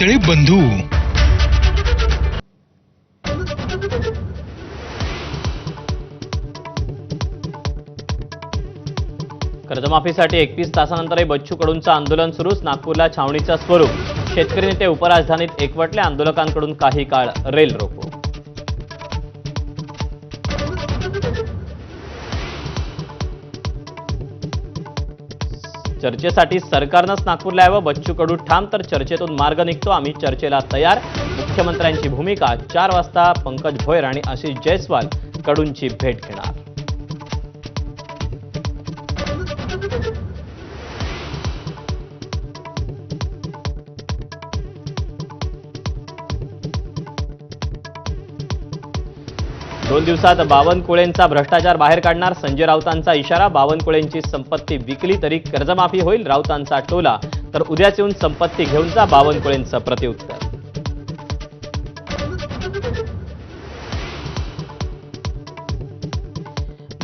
पितळे बंधू. कर्जमाफीसाठी 31 तासानंतरही बच्चू कडूंचं आंदोलन सुरूच. नागपूरला छावणीचं स्वरूप. शेतकरी नेते उपराजधानीत एकवटले. आंदोलकांकडून काही काळ रेल रोको. चर्चेसाठी सरकारनंच नागपूरला यावं. बच्चू कडू ठाम. तर चर्चेतून मार्ग निघतो. आम्ही चर्चेला तयार. मुख्यमंत्र्यांची भूमिका. 4 वाजता पंकज भोयर आणि आशिष जयस्वाल कडूंची भेट घेणार. दोन दिवसात बावनकुळेंचा भ्रष्टाचार बाहेर काढणार. संजय राऊतांचा इशारा. बावनकुळेंची संपत्ती विकली तरी कर्जमाफी होईल. राऊतांचा टोला. तर उद्याच येऊन संपत्ती घेऊन जा. बावनकुळेंचं प्रत्युत्तर.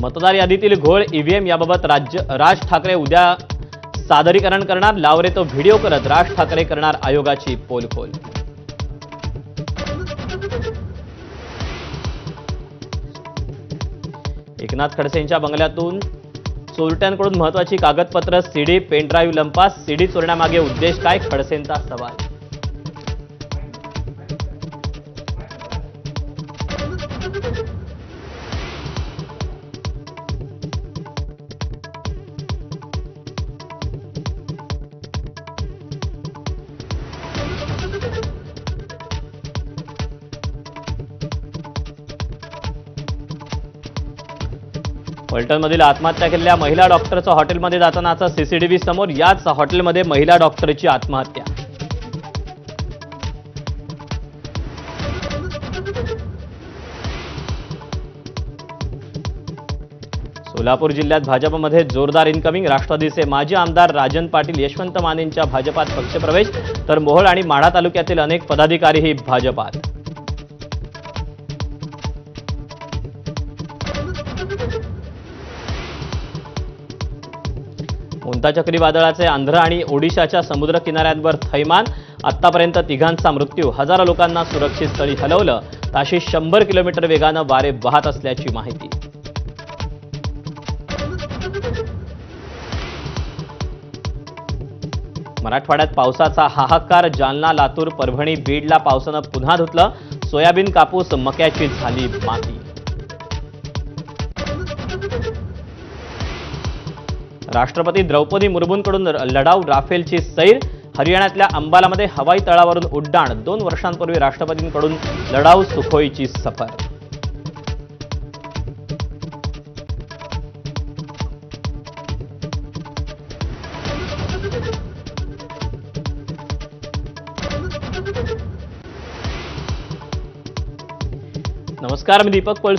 मतदार यादीतील घोळ, ईव्हीएम याबाबत राज ठाकरे उद्या सादरीकरण करणार. लावरे तो व्हिडिओ करत राज ठाकरे करणार आयोगाची पोलखोल. एकनाथ खडसेंच्या बंगल्यातून चोरट्यांकडून महत्वाची कागदपत्र, सीडी, पेनड्राईव्ह लंपास. सीडी चोरण्यामागे उद्देश काय? खडसेंचा सवाल. फलटणमधील आत्महत्या केलेल्या महिला डॉक्टरचं हॉटेलमध्ये जातानाचा सीसीटीव्ही समोर. याच हॉटेलमध्ये महिला डॉक्टरची आत्महत्या. सोलापूर जिल्ह्यात भाजपमध्ये जोरदार इनकमिंग. राष्ट्रवादीचे माजी आमदार राजन पाटील, यशवंत मानेंच्या भाजपात पक्षप्रवेश. तर मोहोळ आणि माढा तालुक्यातील अनेक पदाधिकारीही भाजपात. मोंता चक्रीवादळाचे आंध्र आणि ओडिशाच्या समुद्र किनाऱ्यांवर थैमान. आतापर्यंत 3घांचा मृत्यू. हजारो लोकांना सुरक्षित स्थळी हलवलं. ताशी 100 किलोमीटर वेगानं वारे वाहत असल्याची माहिती. मराठवाड्यात पावसाचा हाहाकार. जालना, लातूर, परभणी, बीडला पावसानं पुन्हा धुतलं. सोयाबीन, कापूस, मक्याची झाली माती. राष्ट्रपती द्रौपदी मुर्मूंकडून लढाऊ राफेलची सैर. हरियाणातल्या अंबालामध्ये हवाई तळावरून उड्डाण. 2 वर्षांपूर्वी राष्ट्रपतींकडून लढाऊ सुखोईची सफर. नमस्कार, मी दीपक पळसू.